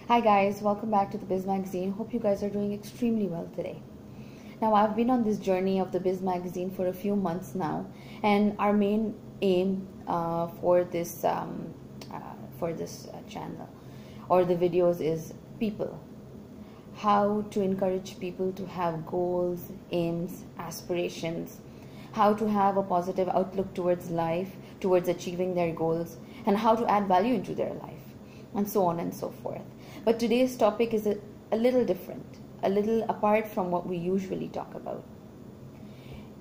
Hi guys, welcome back to the Biz Magazine. Hope you guys are doing extremely well today. Now I've been on this journey of the Biz Magazine for a few months now, and our main aim for this channel or the videos is people. How to encourage people to have goals, aims, aspirations, how to have a positive outlook towards life, towards achieving their goals, and how to add value into their life, and so on and so forth. But today's topic is a little different, a little apart from what we usually talk about.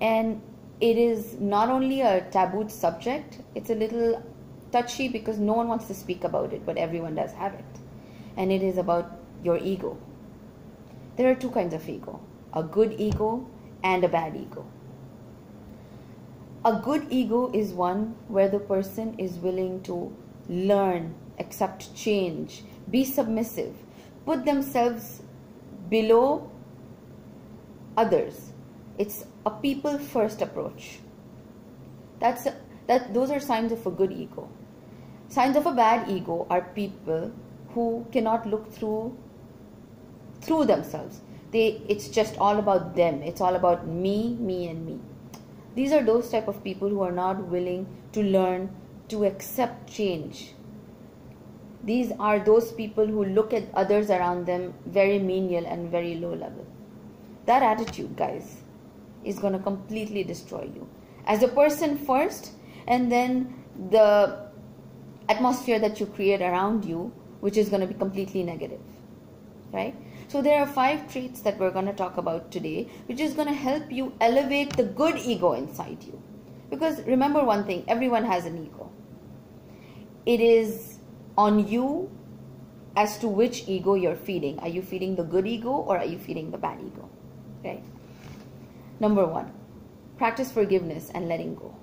And it is not only a taboo subject, it's a little touchy because no one wants to speak about it, but everyone does have it. And it is about your ego. There are two kinds of ego, a good ego and a bad ego. A good ego is one where the person is willing to learn, accept change, be submissive, put themselves below others. It's a people first approach. Those are signs of a good ego. Signs of a bad ego are people who cannot look through themselves. It's just all about them. It's all about me, me and me. These are those type of people who are not willing to learn, to accept change. These are those people who look at others around them very menial and very low level. That attitude, guys, is going to completely destroy you. As a person first, and then the atmosphere that you create around you, which is going to be completely negative. Right? So there are 5 traits that we're going to talk about today, which is going to help you elevate the good ego inside you. Because remember one thing, everyone has an ego. It is on you as to which ego you're feeding. Are you feeding the good ego or are you feeding the bad ego? Right? Number 1, practice forgiveness and letting go.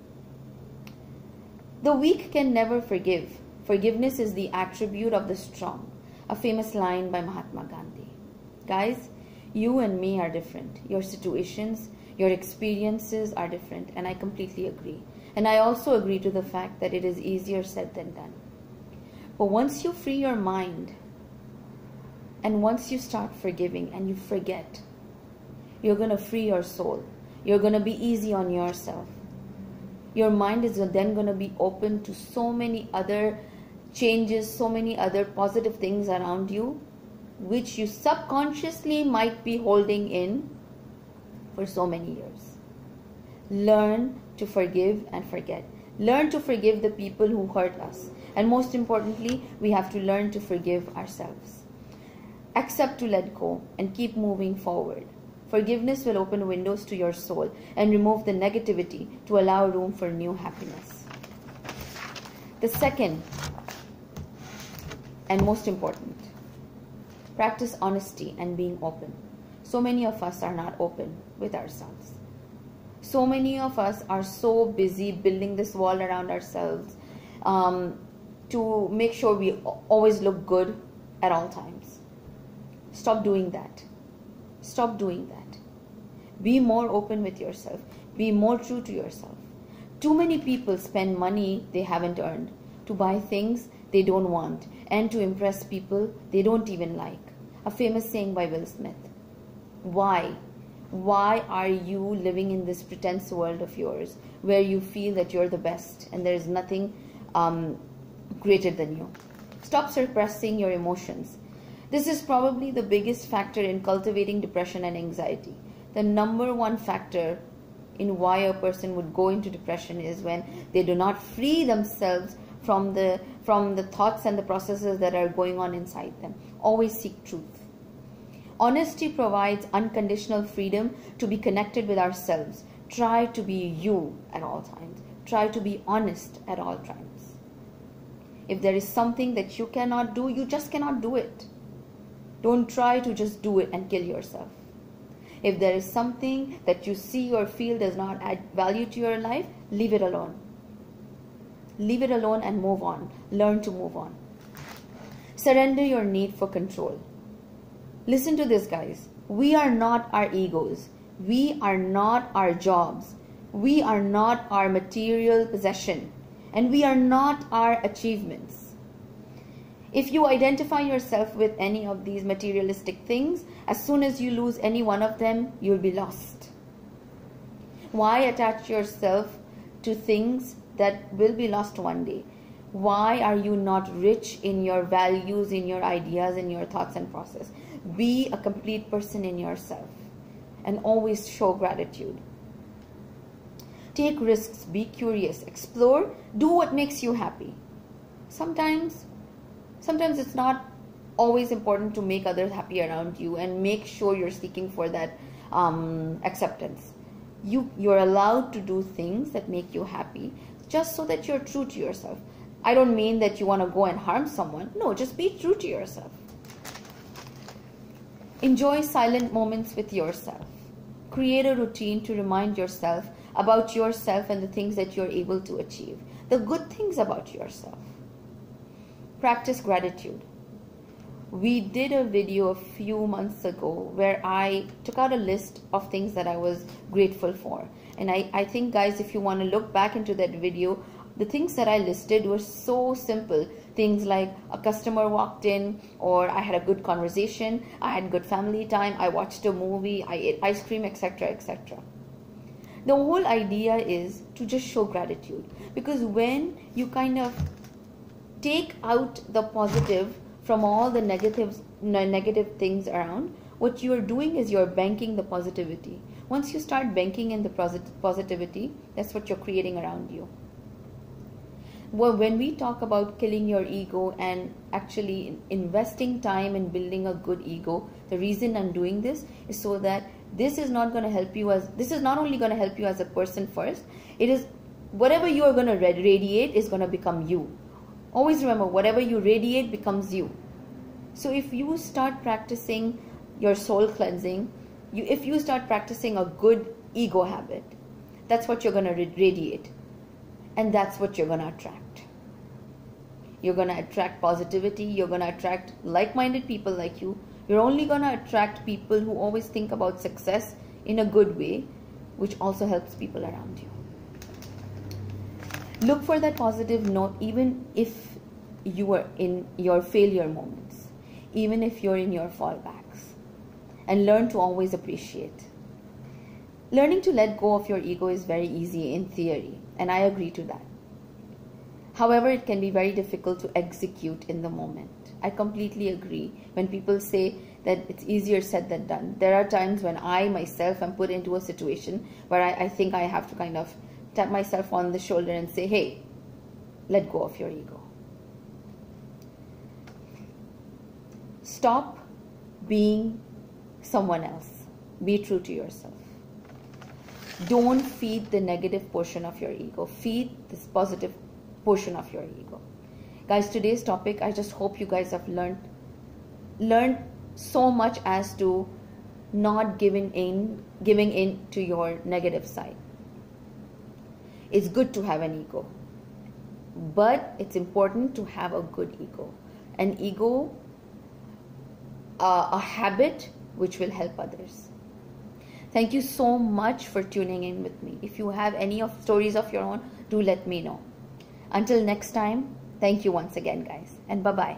The weak can never forgive. Forgiveness is the attribute of the strong. A famous line by Mahatma Gandhi. Guys, you and me are different. Your situations, your experiences are different, and I completely agree. And I also agree to the fact that it is easier said than done. But once you free your mind, and once you start forgiving and you forget, you're going to free your soul. You're going to be easy on yourself. Your mind is then going to be open to so many other changes, so many other positive things around you, which you subconsciously might be holding in for so many years. Learn to forgive and forget. Learn to forgive the people who hurt us. And most importantly, we have to learn to forgive ourselves. Accept to let go and keep moving forward. Forgiveness will open windows to your soul and remove the negativity to allow room for new happiness. The second and most important, practice honesty and being open. So many of us are not open with ourselves. So many of us are so busy building this wall around ourselves to make sure we always look good at all times. Stop doing that. Stop doing that. Be more open with yourself. Be more true to yourself. Too many people spend money they haven't earned to buy things they don't want and to impress people they don't even like. A famous saying by Will Smith. Why? Why are you living in this pretense world of yours where you feel that you're the best and there is nothing greater than you? Stop suppressing your emotions. This is probably the biggest factor in cultivating depression and anxiety. The number 1 factor in why a person would go into depression is when they do not free themselves from the thoughts and the processes that are going on inside them. Always seek truth. Honesty provides unconditional freedom to be connected with ourselves. Try to be you at all times. Try to be honest at all times. If there is something that you cannot do, you just cannot do it. Don't try to just do it and kill yourself. If there is something that you see or feel does not add value to your life, leave it alone. Leave it alone and move on. Learn to move on. Surrender your need for control. Listen to this, guys. We are not our egos. We are not our jobs. We are not our material possession. And we are not our achievements. If you identify yourself with any of these materialistic things, as soon as you lose any one of them, you'll be lost. Why attach yourself to things that will be lost one day? Why are you not rich in your values, in your ideas, in your thoughts and process? Be a complete person in yourself and always show gratitude. Take risks, be curious, explore, do what makes you happy. Sometimes it's not always important to make others happy around you, and make sure you're seeking for that acceptance. You're allowed to do things that make you happy just so that you're true to yourself. I don't mean that you want to go and harm someone. No, just be true to yourself. Enjoy silent moments with yourself. Create a routine to remind yourself about yourself and the things that you're able to achieve. The good things about yourself. Practice gratitude. We did a video a few months ago where I took out a list of things that I was grateful for. And I think, guys, if you want to look back into that video, the things that I listed were so simple. Things like a customer walked in, or I had a good conversation, I had good family time, I watched a movie, I ate ice cream, etc., etc. The whole idea is to just show gratitude. Because when you kind of take out the positive from all the negative things around, what you are doing is you're banking the positivity. Once you start banking in the positivity, that's what you're creating around you. Well, when we talk about killing your ego and actually investing time in building a good ego, the reason I'm doing this is so that this is not only going to help you as a person first, it is whatever you are going to radiate is going to become you. Always remember, whatever you radiate becomes you. So if you start practicing your soul cleansing, if you start practicing a good ego habit, that's what you're going to radiate. And that's what you're going to attract. You're going to attract positivity. You're going to attract like-minded people like you. You're only going to attract people who always think about success in a good way, which also helps people around you. Look for that positive note even if you are in your failure moments, even if you're in your fallbacks, and learn to always appreciate. Learning to let go of your ego is very easy in theory, and I agree to that. However, it can be very difficult to execute in the moment. I completely agree when people say that it's easier said than done. There are times when I myself am put into a situation where I think I have to kind of tap myself on the shoulder and say, hey, let go of your ego. Stop being someone else. Be true to yourself. Don't feed the negative portion of your ego. Feed this positive portion of your ego. Guys, today's topic, I just hope you guys have learned so much as to not giving in to your negative side. It's good to have an ego, but it's important to have a good ego. An ego, a habit which will help others. Thank you so much for tuning in with me. If you have any of stories of your own, do let me know. Until next time, thank you once again, guys, and bye-bye.